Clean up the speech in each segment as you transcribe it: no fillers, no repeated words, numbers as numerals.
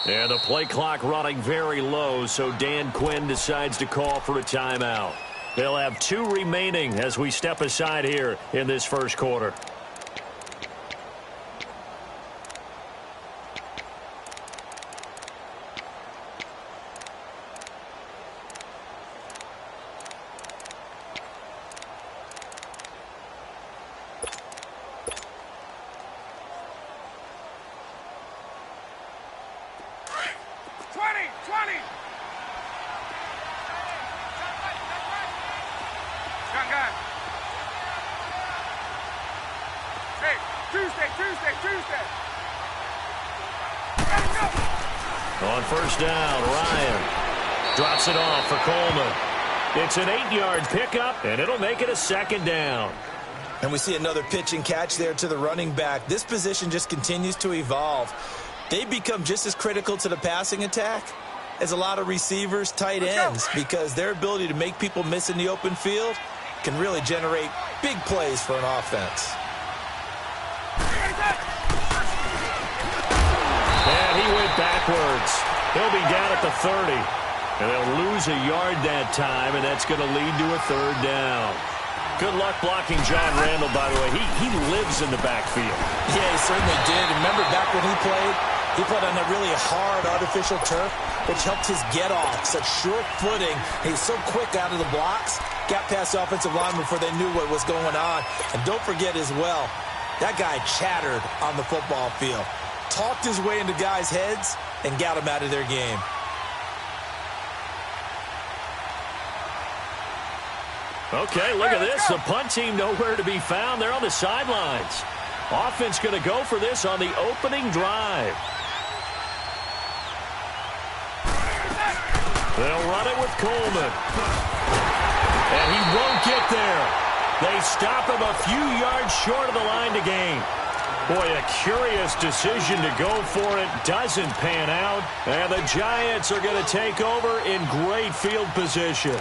And the play clock running very low, so Dan Quinn decides to call for a timeout. They'll have 2 remaining as we step aside here in this first quarter. On first down, Ryan drops it off for Coleman. It's an 8-yard pickup, and it'll make it a second down. And we see another pitch and catch there to the running back. This position just continues to evolve. They become just as critical to the passing attack as a lot of receivers, tight ends, because their ability to make people miss in the open field can really generate big plays for an offense. And he went backwards. He'll be down at the 30. And they'll lose a yard that time, and that's going to lead to a third down. Good luck blocking John Randall, by the way. He lives in the backfield. Yeah, he certainly did. Remember back when he played on a really hard artificial turf, which helped his get off. Such sure footing. He was so quick out of the blocks, got past the offensive line before they knew what was going on. And don't forget as well, that guy chattered on the football field. Talked his way into guys' heads and got them out of their game. Okay, look at this. The punt team nowhere to be found. They're on the sidelines. Offense going to go for this on the opening drive. They'll run it with Coleman. And he won't get there. They stop him a few yards short of the line to gain. Boy, a curious decision to go for it. Doesn't pan out. And the Giants are going to take over in great field position.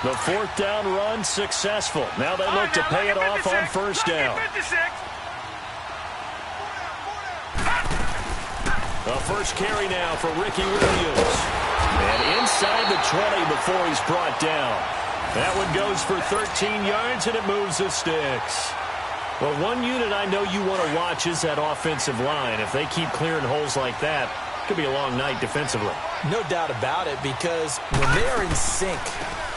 The fourth down run successful. Now they look to pay it off on first down. The first carry now for Ricky Williams. And inside the 20 before he's brought down. That one goes for 13 yards, and it moves the sticks. Well, one unit I know you want to watch is that offensive line. If they keep clearing holes like that, it could be a long night defensively. No doubt about it, because when they are in sync,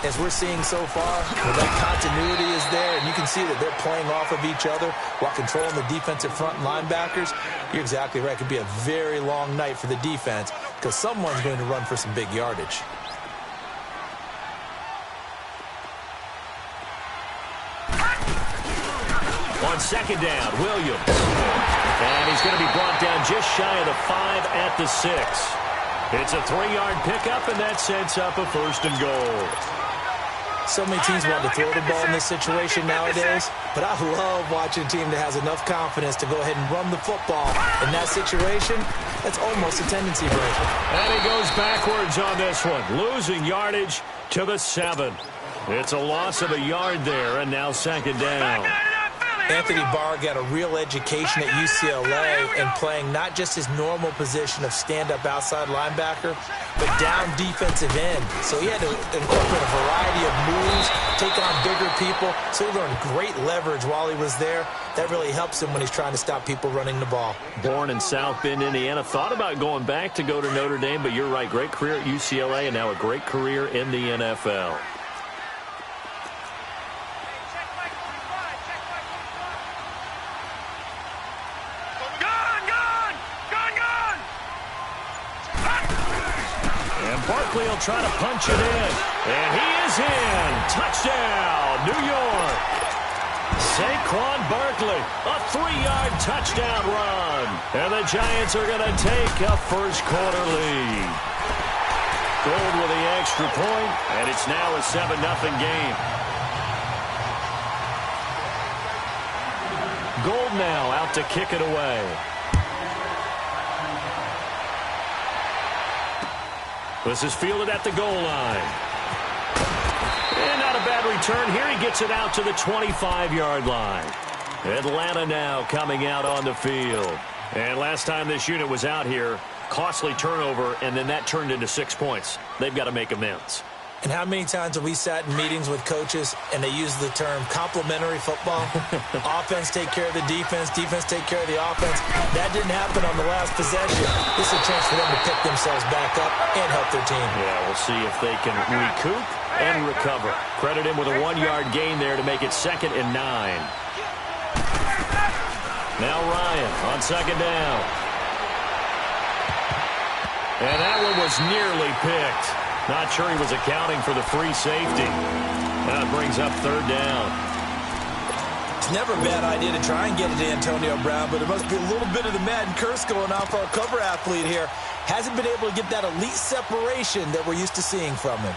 as we're seeing so far, where that continuity is there, and you can see that they're playing off of each other while controlling the defensive front linebackers, you're exactly right. It could be a very long night for the defense because someone's going to run for some big yardage. On second down, Williams. And he's going to be brought down just shy of the 5 at the 6. It's a 3-yard pickup, and that sets up a first and goal. So many teams want to throw the ball in this situation nowadays, but I love watching a team that has enough confidence to go ahead and run the football. In that situation, that's almost a tendency breaker. And he goes backwards on this one, losing yardage to the 7. It's a loss of a yard there, and now second down. Anthony Barr got a real education at UCLA and playing not just his normal position of stand-up outside linebacker, but down defensive end. So he had to incorporate a variety of moves, take on bigger people. So he learned great leverage while he was there. That really helps him when he's trying to stop people running the ball. Born in South Bend, Indiana. Thought about going back to go to Notre Dame, but you're right. Great career at UCLA and now a great career in the NFL. Barkley will try to punch it in. And he is in. Touchdown, New York. Saquon Barkley, a 3-yard touchdown run. And the Giants are going to take a first quarter lead. Gold with the extra point, and it's now a 7-0 game. Gold now out to kick it away. This is fielded at the goal line. And not a bad return here. He gets it out to the 25-yard line. Atlanta now coming out on the field. And last time this unit was out here, costly turnover, and then that turned into 6 points. They've got to make amends. And how many times have we sat in meetings with coaches and they use the term complementary football? Offense take care of the defense, defense take care of the offense. That didn't happen on the last possession. This is a chance for them to pick themselves back up and help their team. Yeah, we'll see if they can recoup and recover. Credit him with a 1-yard gain there to make it 2nd and 9. Now Ryan on 2nd down. And that one was nearly picked. Not sure he was accounting for the free safety. That brings up 3rd down. It's never a bad idea to try and get it to Antonio Brown, but it must be a little bit of the Madden curse going on for our cover athlete here. Hasn't been able to get that elite separation that we're used to seeing from him.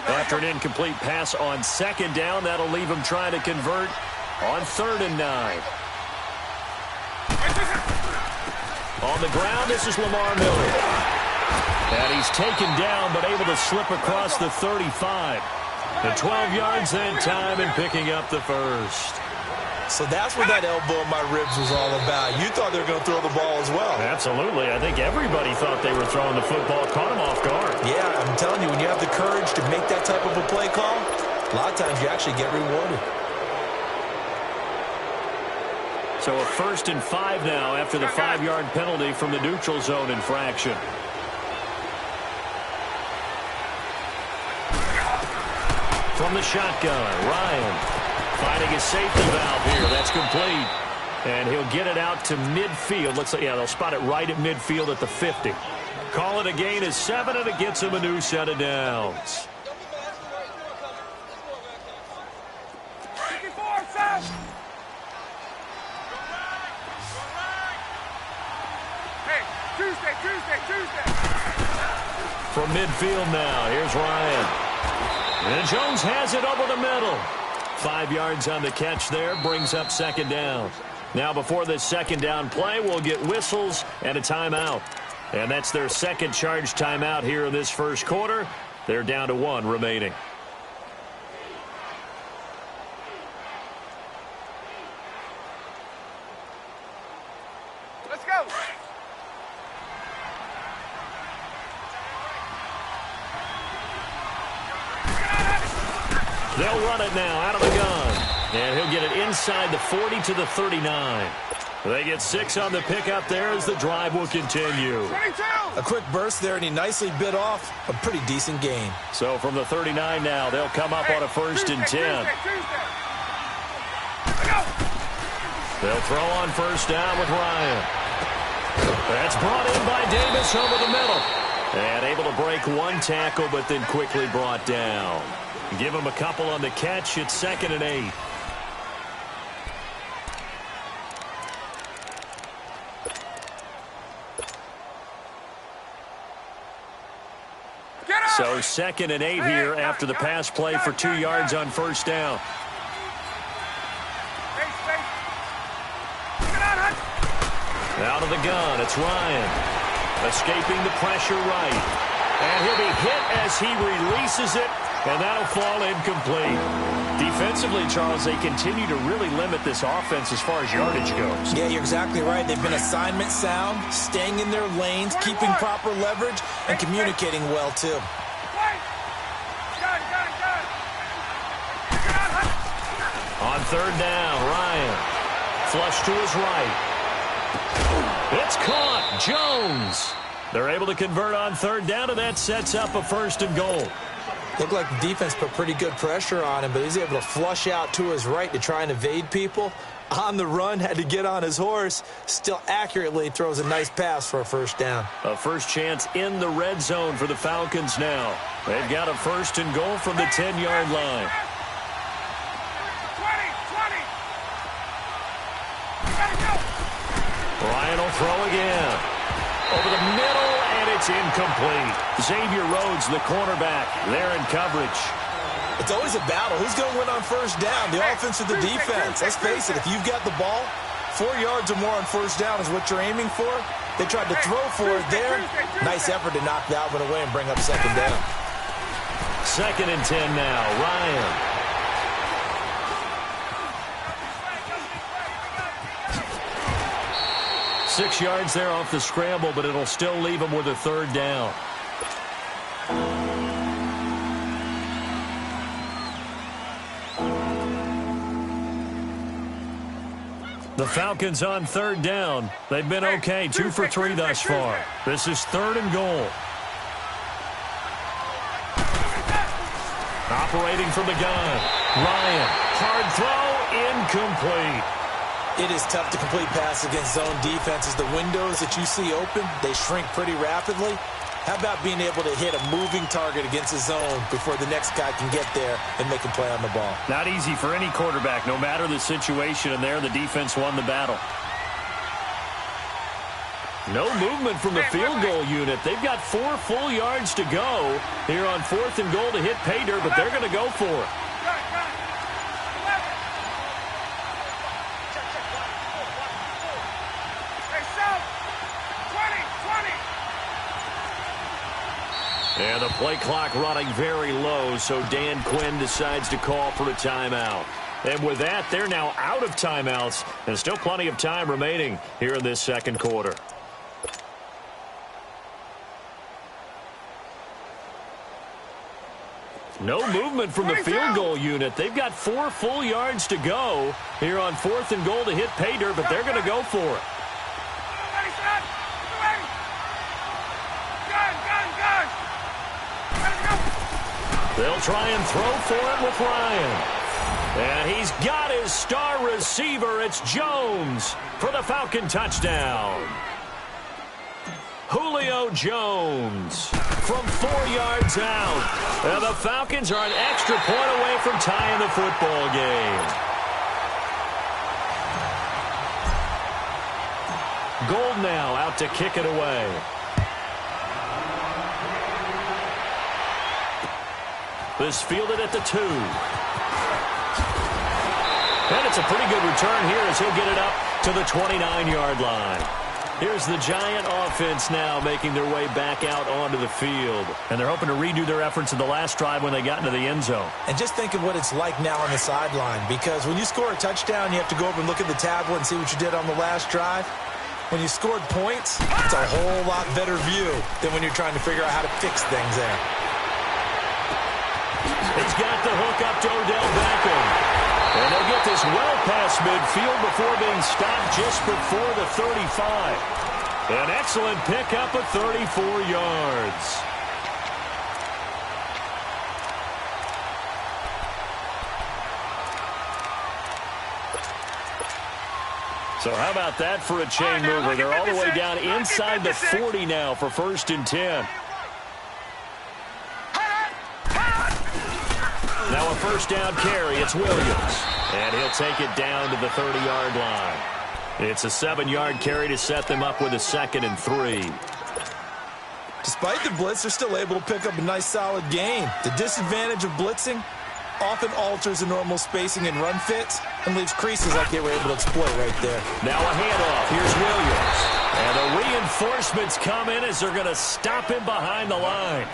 After an incomplete pass on 2nd down, that'll leave him trying to convert on 3rd and 9. On the ground, this is Lamar Miller. And he's taken down, but able to slip across the 35. The 12 yards that time and picking up the 1st. So that's what that elbow in my ribs was all about. You thought they were going to throw the ball as well. Absolutely. I think everybody thought they were throwing the football. Caught him off guard. Yeah, I'm telling you, when you have the courage to make that type of a play call, a lot of times you actually get rewarded. So a 1st and 5 now after the 5-yard penalty from the neutral zone infraction. From the shotgun, Ryan finding his safety valve here. That's complete. And he'll get it out to midfield. Looks like, yeah, they'll spot it right at midfield at the 50. Call it a gain of 7, and it gets him a new set of downs. Tuesday. From midfield now, here's Ryan. And Jones has it over the middle. 5 yards on the catch there, brings up 2nd down. Now before this 2nd down play, we'll get whistles and a timeout. And that's their 2nd charge timeout here in this 1st quarter. They're down to 1 remaining. Let's go. They'll run it now out of the gun. And he'll get it inside the 40 to the 39. They get 6 on the pickup there as the drive will continue. 22. A quick burst there, and he nicely bit off a pretty decent gain. So from the 39 now, they'll come up on a 1st and 10. They'll throw on 1st down with Ryan. That's brought in by Davis over the middle. And able to break 1 tackle, but then quickly brought down. Give him a couple on the catch. It's 2nd and 8. So 2nd and 8 here after the pass play for 2 yards on 1st down. Out of the gun, it's Ryan. Escaping the pressure right. And he'll be hit as he releases it, and that'll fall incomplete. Defensively, Charles, they continue to really limit this offense as far as yardage goes. Yeah, you're exactly right. They've been assignment sound, staying in their lanes, keeping proper leverage, and communicating well, too. On 3rd down, Ryan. Flush to his right. It's caught. Jones. They're able to convert on 3rd down, and that sets up a 1st and goal. Looked like the defense put pretty good pressure on him, but he's able to flush out to his right to try and evade people. On the run, had to get on his horse. Still accurately throws a nice pass for a 1st down. A first chance in the red zone for the Falcons now. They've got a 1st and goal from the 10-yard line. 20. Ryan will throw again. Over the middle, and it's incomplete. Xavier Rhodes, the cornerback, there in coverage. It's always a battle. Who's going to win on 1st down, the offense or the defense? Let's face it, if you've got the ball, 4 yards or more on 1st down is what you're aiming for. They tried to throw for it there. Nice effort to knock that one away and bring up second down. 2nd and 10 now. Ryan. Six yards there off the scramble, but it'll still leave him with a 3rd down. The Falcons on 3rd down. They've been okay, 2 for 3 thus far. This is 3rd and goal. Operating from the gun. Ryan, hard throw, incomplete. It is tough to complete pass against zone defenses. The windows that you see open, they shrink pretty rapidly. How about being able to hit a moving target against a zone before the next guy can get there and make a play on the ball? Not easy for any quarterback, no matter the situation, and there the defense won the battle. No movement from the field goal unit. They've got 4 full yards to go here on 4th and goal to hit pay dirt, but they're going to go for it. And the play clock running very low, so Dan Quinn decides to call for a timeout. And with that, they're now out of timeouts, and still plenty of time remaining here in this 2nd quarter. No movement from the field goal unit. They've got 4 full yards to go here on 4th and goal to hit pay dirt, but they're going to go for it. They'll try and throw for it with Ryan. And he's got his star receiver. It's Jones for the Falcon touchdown. Julio Jones from 4 yards out. And the Falcons are an extra point away from tying the football game. Gold now out to kick it away. This fielded at the 2. And it's a pretty good return here as he'll get it up to the 29-yard line. Here's the Giant offense now making their way back out onto the field. And they're hoping to redo their efforts in the last drive when they got into the end zone. And just think of what it's like now on the sideline, because when you score a touchdown, you have to go over and look at the tablet and see what you did on the last drive. When you scored points, it's a whole lot better view than when you're trying to figure out how to fix things there. He's got the hook up to Odell Beckham. And they'll get this well past midfield before being stopped just before the 35. An excellent pickup of 34 yards. So how about that for a chain mover? They're all the way down inside the 40 now for 1st and 10. Now a 1st down carry. It's Williams. And he'll take it down to the 30-yard line. It's a 7-yard carry to set them up with a 2nd and 3. Despite the blitz, they're still able to pick up a nice, solid gain. The disadvantage of blitzing often alters the normal spacing and run fits and leaves creases like they were able to exploit right there. Now a handoff. Here's Williams. And the reinforcements come in as they're going to stop him behind the line.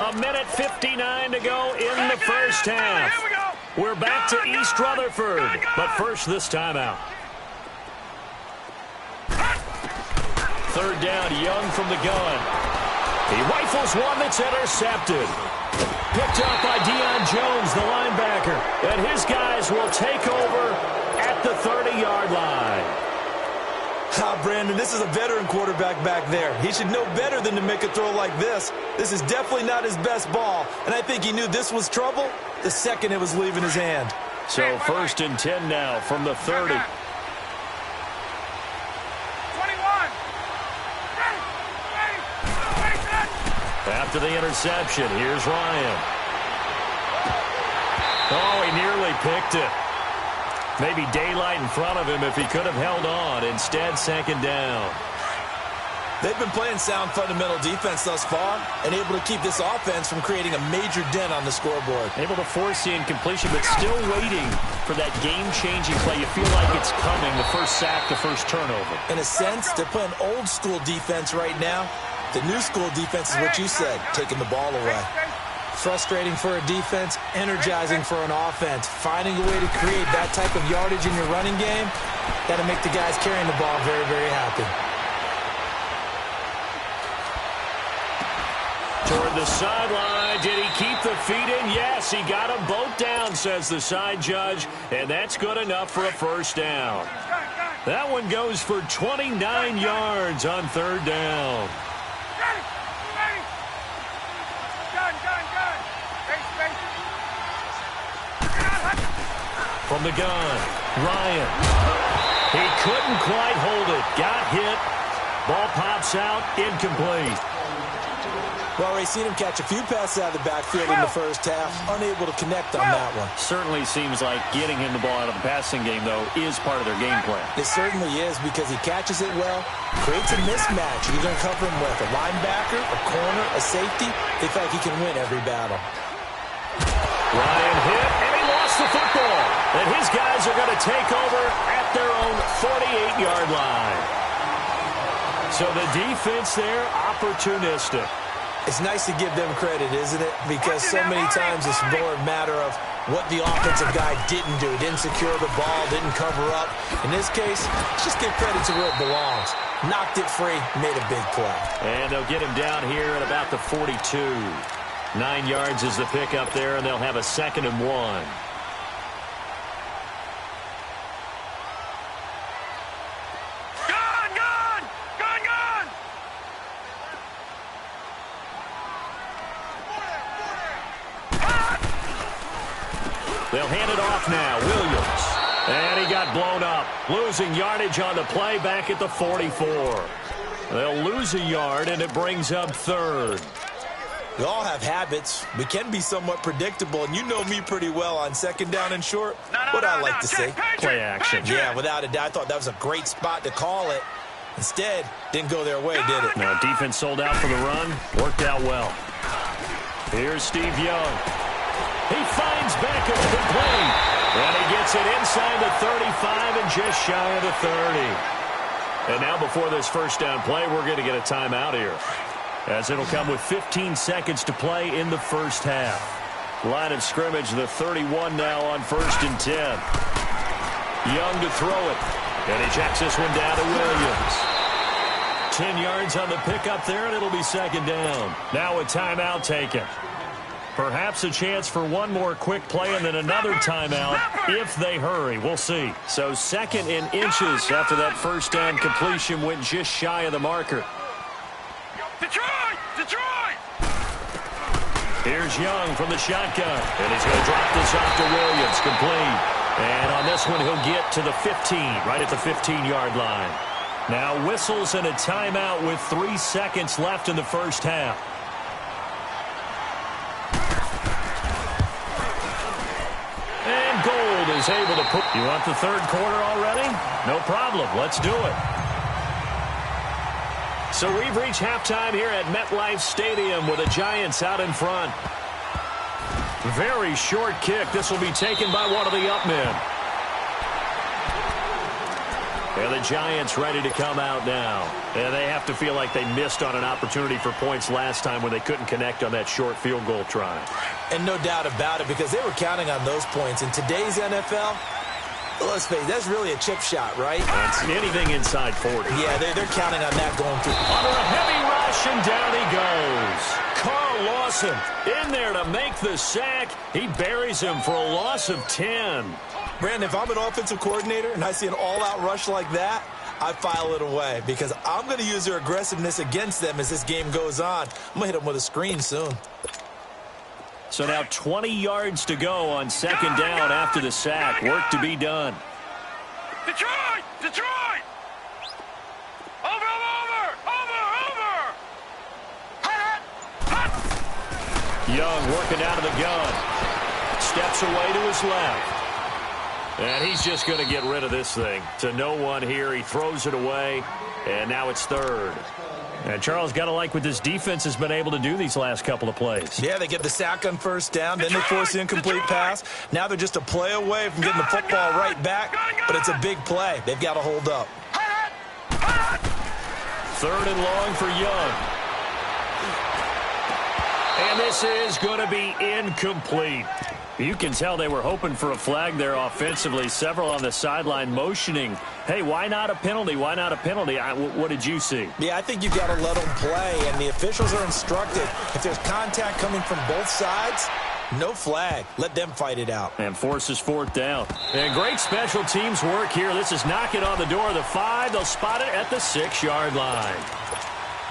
A minute 59 to go in the first half. We're back to East Rutherford, but first this timeout. 3rd down, Young from the gun. He rifles one that's intercepted. Picked up by Deion Jones, the linebacker. And his guys will take over at the 30-yard line. Brandon, this is a veteran quarterback back there. He should know better than to make a throw like this. This is definitely not his best ball, and I think he knew this was trouble the second it was leaving his hand. So 1st and 10 now from the 30. 21. After the interception, here's Ryan. Oh, he nearly picked it. Maybe daylight in front of him if he could have held on. Instead, 2nd down. They've been playing sound fundamental defense thus far and able to keep this offense from creating a major dent on the scoreboard. Able to force the incompletion, but still waiting for that game-changing play. You feel like it's coming, the first sack, the first turnover. In a sense, they're playing old-school defense right now. The new-school defense is what you said, taking the ball away. Frustrating for a defense, energizing for an offense. Finding a way to create that type of yardage in your running game, that'll make the guys carrying the ball very, very happy. Toward the sideline. Did he keep the feet in? Yes, he got them both down, says the side judge. And that's good enough for a first down. That one goes for 29 yards on third down. From the gun, Ryan. He couldn't quite hold it. Got hit. Ball pops out, incomplete. Well, we've seen him catch a few passes out of the backfield in the first half. Unable to connect on that one. Certainly seems like getting him the ball out of the passing game, though, is part of their game plan. It certainly is because he catches it well, creates a mismatch. You're going to cover him with a linebacker, a corner, a safety. They feel like he can win every battle. Ryan hit, and he lost the football. And his guys are going to take over at their own 48-yard line. So the defense there, opportunistic. It's nice to give them credit, isn't it? Because so many times it's more a matter of what the offensive guy didn't do. Didn't secure the ball, didn't cover up. In this case, just give credit to where it belongs. Knocked it free, made a big play. And they'll get him down here at about the 42. 9 yards is the pickup there, and they'll have a 2nd and 1. They'll hand it off now. Williams. And he got blown up. Losing yardage on the play back at the 44. They'll lose a yard, and it brings up 3rd. We all have habits. We can be somewhat predictable, and you know me pretty well on 2nd down and short. What I like to say. Play action. Yeah, without a doubt. I thought that was a great spot to call it. Instead, didn't go their way, did it? Now, defense sold out for the run. Worked out well. Here's Steve Young. He finds Beckham complete. And he gets it inside the 35 and just shy of the 30. And now before this first down play, we're going to get a timeout here, as it'll come with 15 seconds to play in the first half. Line of scrimmage, the 31 now on 1st and 10. Young to throw it. And he checks this one down to Williams. 10 yards on the pickup there, and it'll be 2nd down. Now a timeout taken. Perhaps a chance for one more quick play and then another timeout if they hurry. We'll see. So 2nd and inches after that first down completion went just shy of the marker. Detroit! Detroit! Here's Young from the shotgun. And he's going to drop this off to Williams. Complete. And on this one, he'll get to the 15, right at the 15-yard line. Now whistles and a timeout with 3 seconds left in the first half. And Gold is able to put... You want the 3rd quarter already? No problem. Let's do it. So we've reached halftime here at MetLife Stadium with the Giants out in front. Very short kick. This will be taken by one of the up men. And the Giants ready to come out now. And they have to feel like they missed on an opportunity for points last time when they couldn't connect on that short field goal try. And no doubt about it, because they were counting on those points. In today's NFL, let's face it, that's really a chip shot, right? That's anything inside 40. Yeah, they're counting on that going through. Under a heavy rush, and down he goes. Carl Lawson in there to make the sack. He buries him for a loss of 10. Brandon, if I'm an offensive coordinator and I see an all-out rush like that, I file it away because I'm going to use their aggressiveness against them as this game goes on. I'm going to hit them with a screen soon. So now 20 yards to go on 2nd down after the sack. Work to be done. Detroit! Detroit! Over! Young working out of the gun. Steps away to his left. And he's just going to get rid of this thing. To no one here. He throws it away. And now it's 3rd. And Charles, got to like what this defense has been able to do these last couple of plays. Yeah, they get the sack on first down, then they force the incomplete pass. Now they're just a play away from getting the football right back, but it's a big play. They've got to hold up. 3rd and long for Young. And this is going to be incomplete. You can tell they were hoping for a flag there offensively. Several on the sideline motioning, hey, why not a penalty? Why not a penalty? What did you see? Yeah, I think you've got to let them play, and the officials are instructed. If there's contact coming from both sides, no flag. Let them fight it out. And forces 4th down. And great special teams work here. This is knocking on the door of the 5. They'll spot it at the 6-yard line.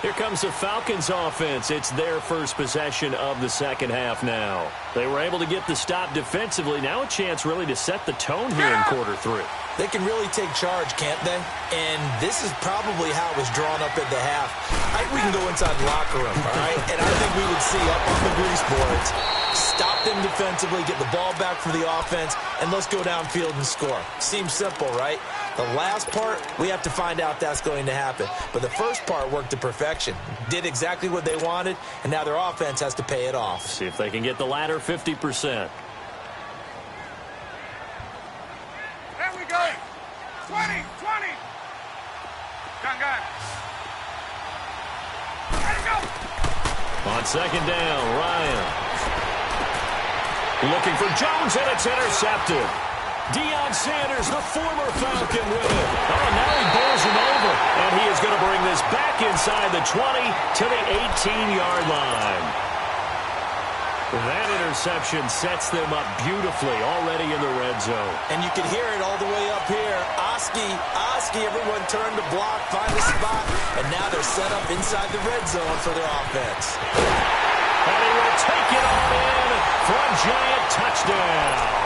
Here comes the Falcons offense. It's their first possession of the second half now. They were able to get the stop defensively. Now a chance really to set the tone here in quarter 3. They can really take charge, can't they? And this is probably how it was drawn up at the half. I think we can go inside the locker room, all right? And I think we would see up on the grease boards, stop them defensively, get the ball back for the offense, and let's go downfield and score. Seems simple, right? The last part, we have to find out that's going to happen. But the first part worked to perfection. Did exactly what they wanted, and now their offense has to pay it off. See if they can get the latter 50%. There we go. 20. Gun. There you go. On 2nd down, Ryan. Looking for Jones, and it's intercepted. Deion Sanders, the former Falcon, with it. Oh, now he bowls him over. And he is going to bring this back inside the 20 to the 18-yard line. That interception sets them up beautifully already in the red zone. And you can hear it all the way up here. Oski, everyone turned to block, find a spot, and now they're set up inside the red zone for their offense. And he will take it on in for a giant touchdown.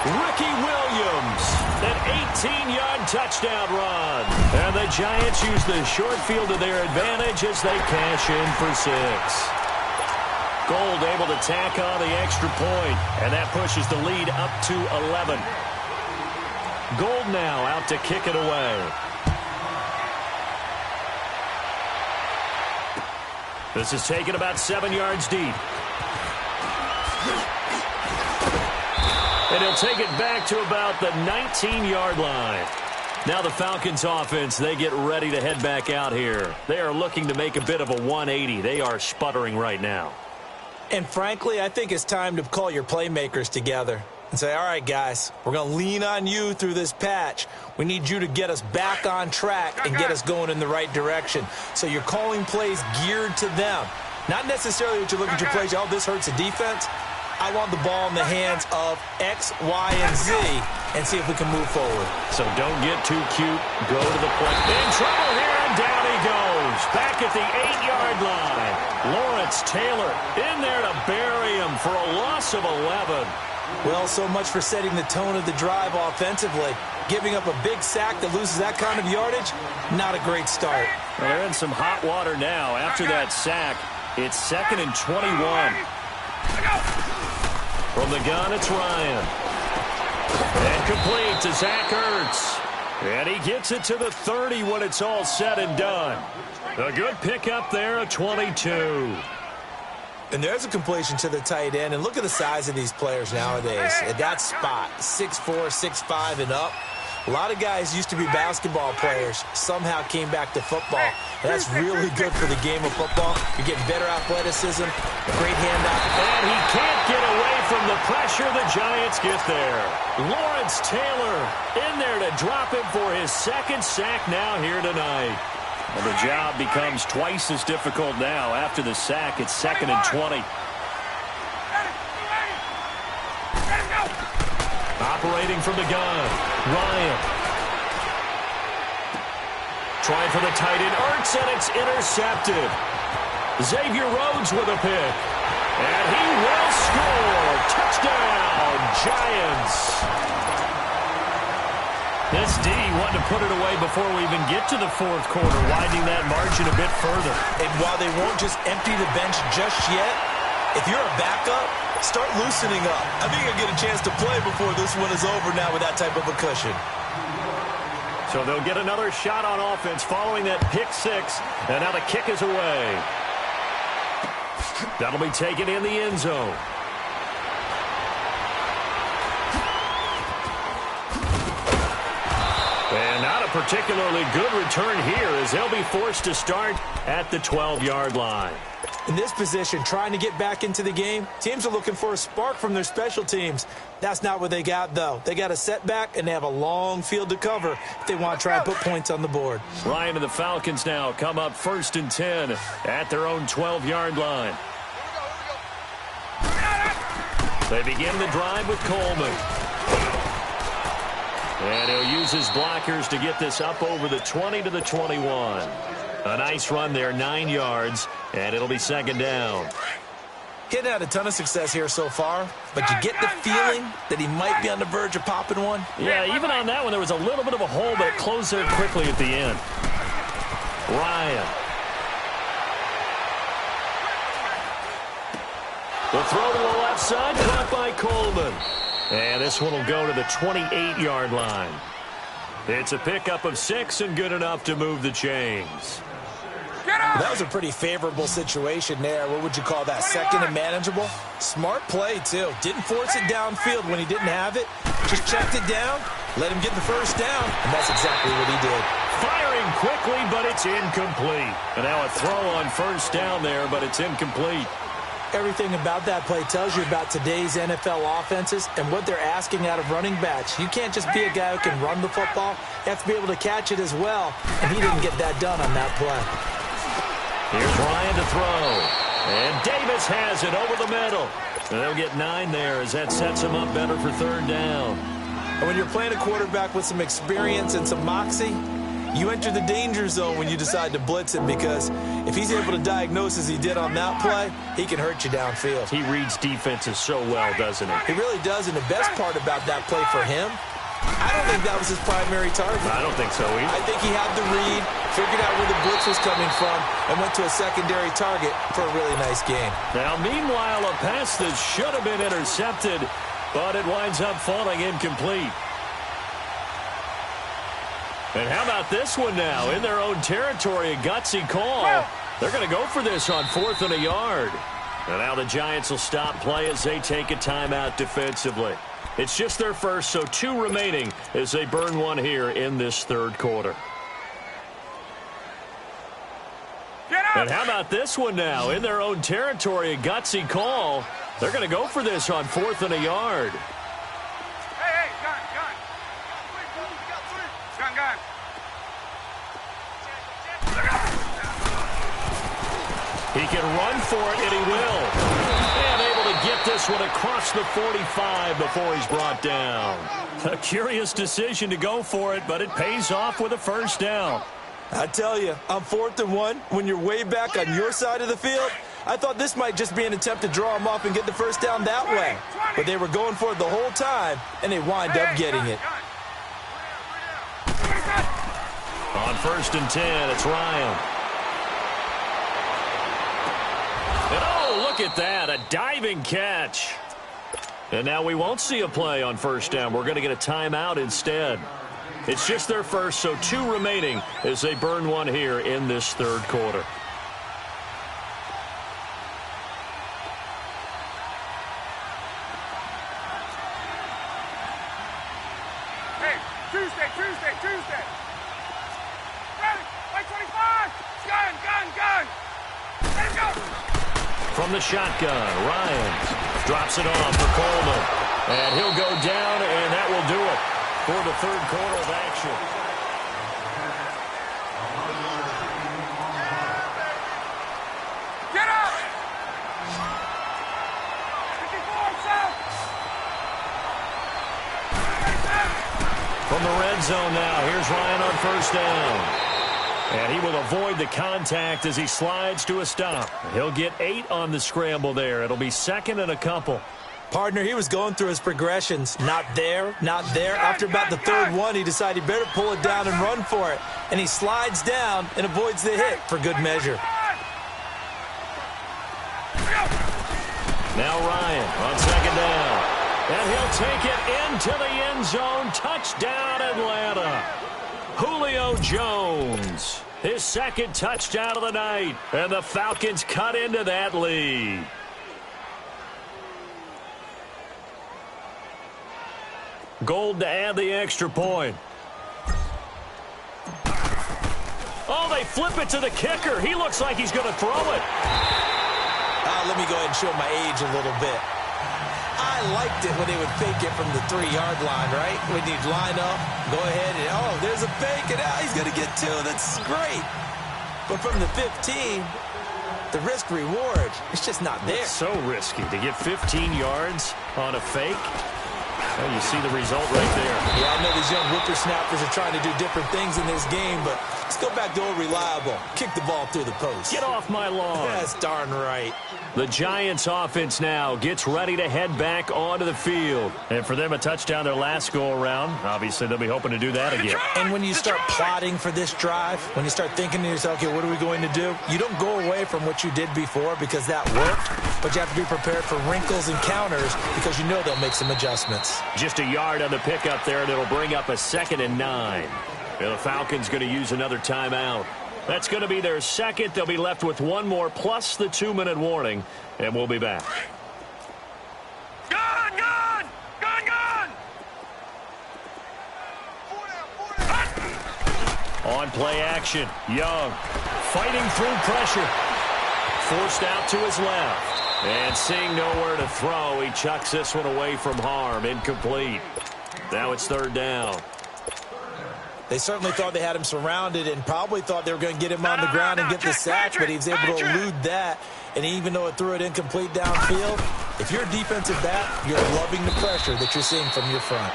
Ricky Williams, an 18-yard touchdown run. And the Giants use the short field to their advantage as they cash in for 6. Gold able to tack on the extra point, and that pushes the lead up to 11. Gold now out to kick it away. This is taken about 7 yards deep. And he'll take it back to about the 19-yard line. Now the Falcons offense, they get ready to head back out here. They are looking to make a bit of a 180. They are sputtering right now. And frankly, I think it's time to call your playmakers together and say, all right, guys, we're going to lean on you through this patch. We need you to get us back on track and get us going in the right direction. So you're calling plays geared to them. Not necessarily what you look at your plays, oh, this hurts the defense. I want the ball in the hands of X, Y, and Z and see if we can move forward. So don't get too cute. Go to the play. In trouble here, and down he goes. Back at the 8-yard line. Lawrence Taylor in there to bury him for a loss of 11. Well, so much for setting the tone of the drive offensively. Giving up a big sack that loses that kind of yardage, not a great start. Well, they're in some hot water now. After that sack, it's 2nd and 21. From the gun, it's Ryan. And complete to Zach Ertz. And he gets it to the 30 when it's all said and done. A good pickup there, a 22. And there's a completion to the tight end. And look at the size of these players nowadays. At that spot, 6'4", 6'5", and up. A lot of guys used to be basketball players, somehow came back to football. And that's really good for the game of football. You're getting better athleticism, great handoff. And he can't get away from the pressure. The Giants get there. Lawrence Taylor in there to drop him for his 2nd sack now here tonight. Well, the job becomes twice as difficult now. After the sack, it's 2nd and 20. Operating from the gun, Ryan. Trying for the tight end, Ertz, and it's intercepted. Xavier Rhodes with a pick. And he will score. Touchdown, Giants. This D wanted to put it away before we even get to the 4th quarter, widening that margin a bit further. And while they won't just empty the bench just yet, if you're a backup, start loosening up. I think you'll get a chance to play before this one is over now with that type of a cushion. So they'll get another shot on offense following that pick six. And now the kick is away. That'll be taken in the end zone. And not a particularly good return here as they'll be forced to start at the 12-yard line. In this position, trying to get back into the game, teams are looking for a spark from their special teams. That's not what they got, though. They got a setback, and they have a long field to cover if they want to try and put points on the board. Ryan and the Falcons now come up 1st and 10 at their own 12-yard line. They begin the drive with Coleman. And he'll use his blockers to get this up over the 20 to the 21. A nice run there, 9 yards, and it'll be 2nd down. He hadn't had a ton of success here so far, but you get the feeling that he might be on the verge of popping one. Yeah, even on that one, there was a little bit of a hole, but it closed there quickly at the end. Ryan. The throw to the left side, caught by Coleman. And this one will go to the 28-yard line. It's a pickup of 6 and good enough to move the chains. That was a pretty favorable situation there. What would you call that? 2nd and manageable? Smart play, too. Didn't force it downfield when he didn't have it. Just checked it down, let him get the first down, and that's exactly what he did. Firing quickly, but it's incomplete. And now a throw on 1st down there, but it's incomplete. Everything about that play tells you about today's NFL offenses and what they're asking out of running backs. You can't just be a guy who can run the football. You have to be able to catch it as well, and he didn't get that done on that play. Here's Ryan to throw. And Davis has it over the middle. And they'll get 9 there as that sets him up better for 3rd down. And when you're playing a quarterback with some experience and some moxie, you enter the danger zone when you decide to blitz him, because if he's able to diagnose as he did on that play, he can hurt you downfield. He reads defenses so well, doesn't he? He really does, and the best part about that play for him, I don't think that was his primary target. I don't think so either. I think he had the read, figured out where the blitz was coming from, and went to a secondary target for a really nice game. Now, meanwhile, a pass that should have been intercepted, but it winds up falling incomplete. And how about this one now? In their own territory, a gutsy call. They're going to go for this on 4th and a yard. And now the Giants will stop play as they take a timeout defensively. It's just their first, so 2 remaining as they burn one here in this 3rd quarter. And how about this one now? In their own territory, a gutsy call. They're going to go for this on 4th and a yard. Hey, gun. Gun. He can run for it, and he will. And able to get this one across the 45 before he's brought down. A curious decision to go for it, but it pays off with a 1st down. I tell you, on 4th and 1, when you're way back on your side of the field, I thought this might just be an attempt to draw him off and get the 1st down that way. But they were going for it the whole time, and they wind up getting it. On 1st and 10, it's Ryan. And oh, look at that, a diving catch. And now we won't see a play on 1st down. We're going to get a timeout instead. It's just their first, so 2 remaining as they burn one here in this 3rd quarter. Hey, Tuesday. Ready? White 25. Gun. Let him go. From the shotgun, Ryan drops it off for Coleman. And he'll go down, and that will do it for the 3rd quarter of action. Get up! 54, south! From the red zone now, here's Ryan on 1st down. And he will avoid the contact as he slides to a stop. He'll get 8 on the scramble there. It'll be 2nd and a couple. Partner, he was going through his progressions. Not there. After about the 3rd one, he decided he better pull it down and run for it. And he slides down and avoids the hit for good measure. Now Ryan on 2nd down. And he'll take it into the end zone. Touchdown, Atlanta. Julio Jones, his second touchdown of the night, and the Falcons cut into that lead. Gold to add the extra point. Oh, they flip it to the kicker. He looks like he's going to throw it. Let me go ahead and show my age a little bit. I liked it when they would fake it from the 3-yard line, right? When you'd line up, go ahead, and oh, there's a fake, and now he's going to get 2. That's great. But from the 15, the risk-reward, it's just not there. It's so risky to get 15 yards on a fake. Well, you see the result right there. Yeah, I know these young whippersnappers are trying to do different things in this game, but let's go back to old reliable. Kick the ball through the post. Get off my lawn. That's darn right. The Giants offense now gets ready to head back onto the field. And for them, a touchdown their last go-around. Obviously, they'll be hoping to do that again. And when you start plotting for this drive, when you start thinking to yourself, okay, what are we going to do? You don't go away from what you did before because that worked, but you have to be prepared for wrinkles and counters because you know they'll make some adjustments. Just a yard on the pickup there, and it'll bring up a 2nd and 9. And the Falcons going to use another timeout. That's going to be their second. They'll be left with one more plus the 2-minute warning, and we'll be back. Gun, gun! Gun, gun! On play action, Young fighting through pressure. Forced out to his left. And seeing nowhere to throw, he chucks this one away from harm. Incomplete. Now it's 3rd down. They certainly thought they had him surrounded and probably thought they were going to get him on the ground and get the sack, but he was able to elude that. And even though it threw it incomplete downfield, if you're a defensive back, you're loving the pressure that you're seeing from your front.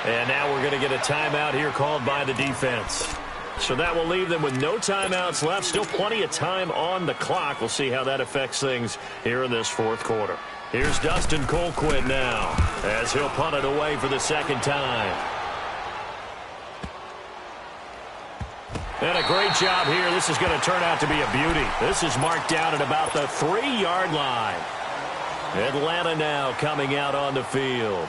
And now we're going to get a timeout here called by the defense. So that will leave them with no timeouts left. Still plenty of time on the clock. We'll see how that affects things here in this 4th quarter. Here's Dustin Colquitt now as he'll punt it away for the 2nd time. And a great job here. This is going to turn out to be a beauty. This is marked down at about the 3-yard line. Atlanta now coming out on the field.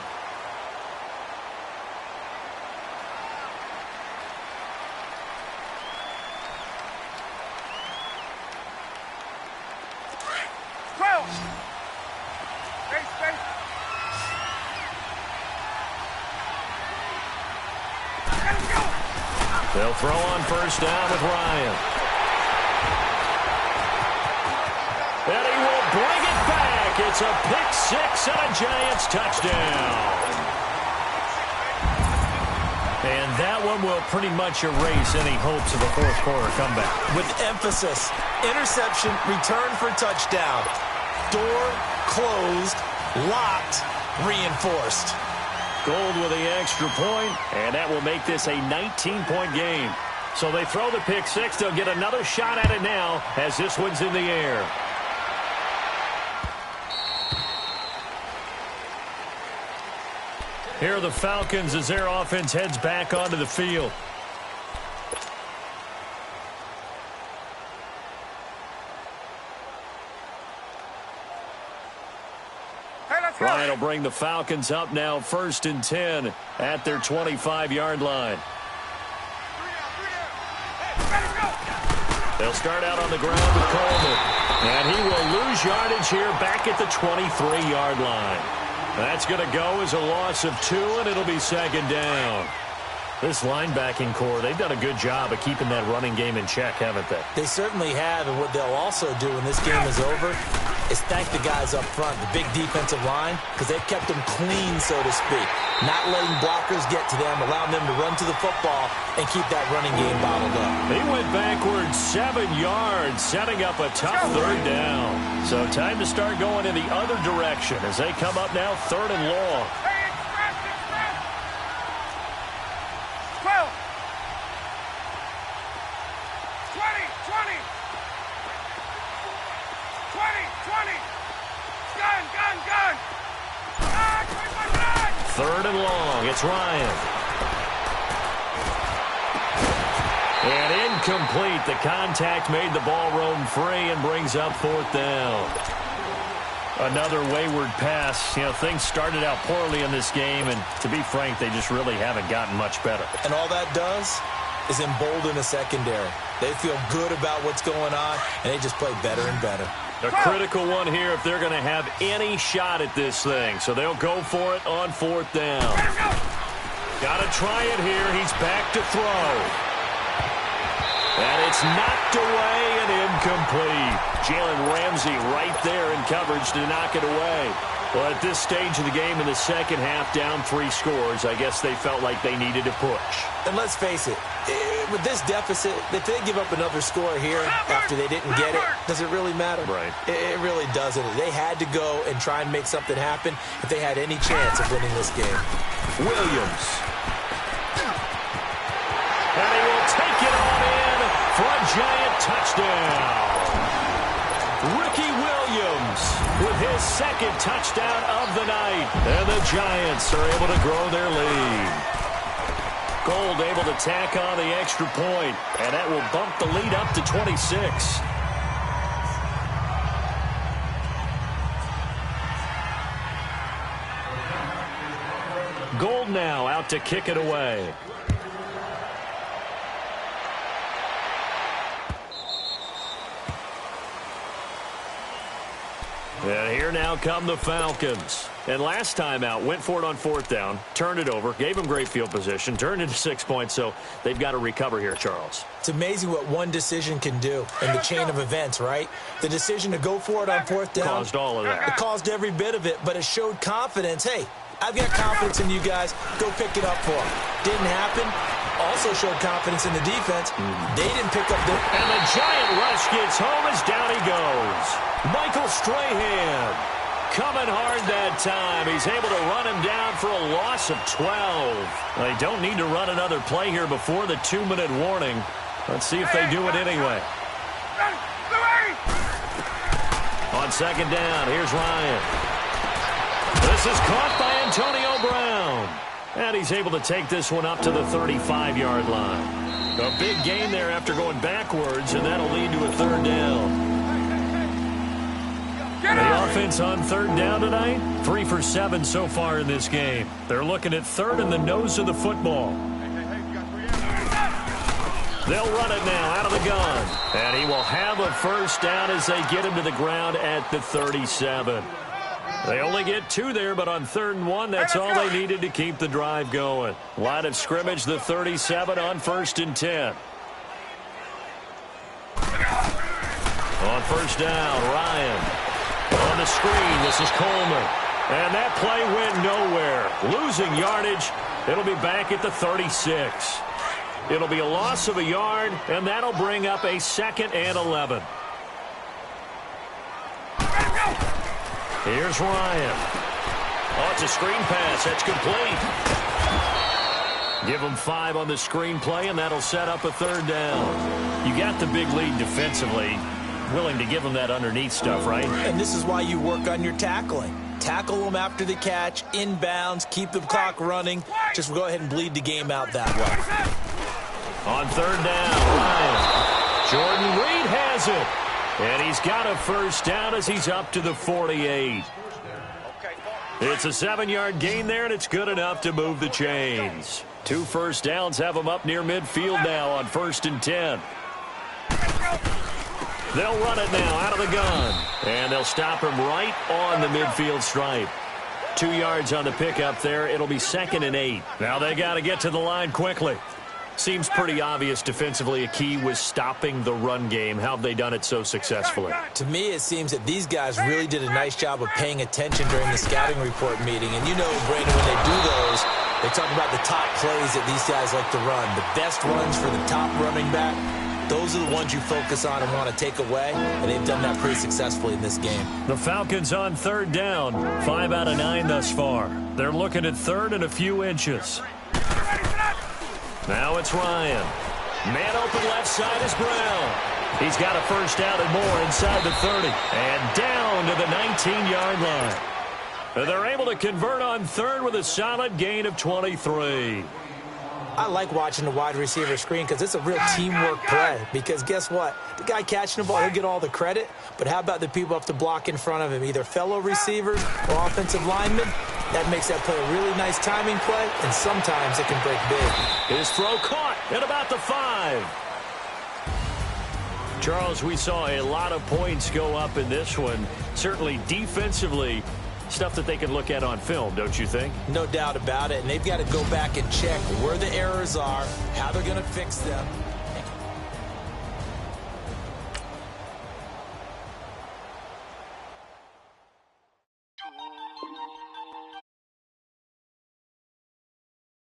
They'll throw on 1st down with Ryan. And he will bring it back. It's a pick-6 and a Giants touchdown. And that one will pretty much erase any hopes of a 4th quarter comeback. With emphasis, interception, return for touchdown. Door closed, locked, reinforced. Gold with the extra point, and that will make this a 19-point game. So they throw the pick-6. They'll get another shot at it now as this one's in the air. Here are the Falcons as their offense heads back onto the field. Ryan will bring the Falcons up now 1st and 10 at their 25-yard line. They'll start out on the ground with Coleman. And he will lose yardage here back at the 23-yard line. That's going to go as a loss of 2, and it'll be 2nd down. This linebacking core, they've done a good job of keeping that running game in check, haven't they? They certainly have, and what they'll also do when this game is over is thank the guys up front, the big defensive line, because they've kept them clean, so to speak. Not letting blockers get to them, allowing them to run to the football and keep that running game bottled up. He went backwards 7 yards, setting up a tough 3rd down. So time to start going in the other direction as they come up now 3rd and long. 3rd and long. It's Ryan. And incomplete. The contact made the ball roam free and brings up 4th down. Another wayward pass. You know, things started out poorly in this game, and to be frank, they just really haven't gotten much better. And all that does is embolden the secondary. They feel good about what's going on, and they just play better and better. A critical one here if they're going to have any shot at this thing. So they'll go for it on 4th down. Got to try it here. He's back to throw. And it's knocked away and incomplete. Jalen Ramsey right there in coverage to knock it away. Well, at this stage of the game in the second half, down 3 scores, I guess they felt like they needed to push. And let's face it, with this deficit, if they give up another score here after they didn't get it, does it really matter? Right. It really doesn't. They had to go and try and make something happen if they had any chance of winning this game. Williams. And he will take it on in for a giant touchdown. Ricky Williams with his second touchdown of the night. And the Giants are able to grow their lead. Gold able to tack on the extra point, and that will bump the lead up to 26. Gold now out to kick it away. And here now come the Falcons. And last time out, went for it on 4th down, turned it over, gave them great field position, turned into 6 points, so they've got to recover here, Charles. It's amazing what one decision can do in the chain of events, right? The decision to go for it on 4th down. Caused all of that. It caused every bit of it, but it showed confidence. Hey, I've got confidence in you guys. Go pick it up for them. Didn't happen. Also showed confidence in the defense. They didn't pick up the... And the giant rush gets home as down he goes. Michael Strahan coming hard that time. He's able to run him down for a loss of 12. They don't need to run another play here before the 2-minute warning. Let's see if they do it anyway. On 2nd down, here's Ryan. This is caught by Antonio Brown. And he's able to take this one up to the 35-yard line. A big gain there after going backwards, and that'll lead to a 3rd down. The offense on 3rd down tonight, 3 for 7 so far in this game. They're looking at 3rd in the nose of the football. They'll run it now out of the gun. And he will have a 1st down as they get him to the ground at the 37. They only get 2 there, but on 3rd and 1, that's all they needed to keep the drive going. Line of scrimmage, the 37 on 1st and 10. On 1st down, Ryan. On the screen, this is Coleman. And that play went nowhere. Losing yardage. It'll be back at the 36. It'll be a loss of a yard, and that'll bring up a 2nd and 11. Here's Ryan. Oh, it's a screen pass. That's complete. Give them 5 on the screen play, and that'll set up a 3rd down. You got the big lead defensively. Willing to give them that underneath stuff, right? And this is why you work on your tackling. Tackle them after the catch, inbounds, keep the clock running. Just go ahead and bleed the game out that way. On 3rd down, Ryan. Jordan Reed has it. And he's got a 1st down as he's up to the 48. It's a 7-yard gain there, and it's good enough to move the chains. 2 1st downs have them up near midfield now on 1st and 10. They'll run it now out of the gun. And they'll stop him right on the midfield stripe. 2 yards on the pickup there. It'll be 2nd and 8. Now they got to get to the line quickly. Seems pretty obvious defensively a key was stopping the run game. How have they done it so successfully? To me, it seems that these guys really did a nice job of paying attention during the scouting report meeting. And you know, Brandon, when they do those, they talk about the top plays that these guys like to run. The best runs for the top running back. Those are the ones you focus on and want to take away, and they've done that pretty successfully in this game. The Falcons on 3rd down, 5 out of 9 thus far. They're looking at 3rd and a few inches. Now it's Ryan. Man open left side is Brown. He's got a 1st down and more inside the 30. And down to the 19-yard line. And they're able to convert on 3rd with a solid gain of 23. I like watching the wide receiver screen because it's a real teamwork play. Because guess what? The guy catching the ball, he'll get all the credit. But how about the people up to block in front of him? Either fellow receivers or offensive linemen. That makes that play a really nice timing play, and sometimes it can break big. His throw caught at about the 5. Charles, we saw a lot of points go up in this one. Certainly defensively, stuff that they can look at on film, don't you think? No doubt about it, and they've got to go back and check where the errors are, how they're going to fix them.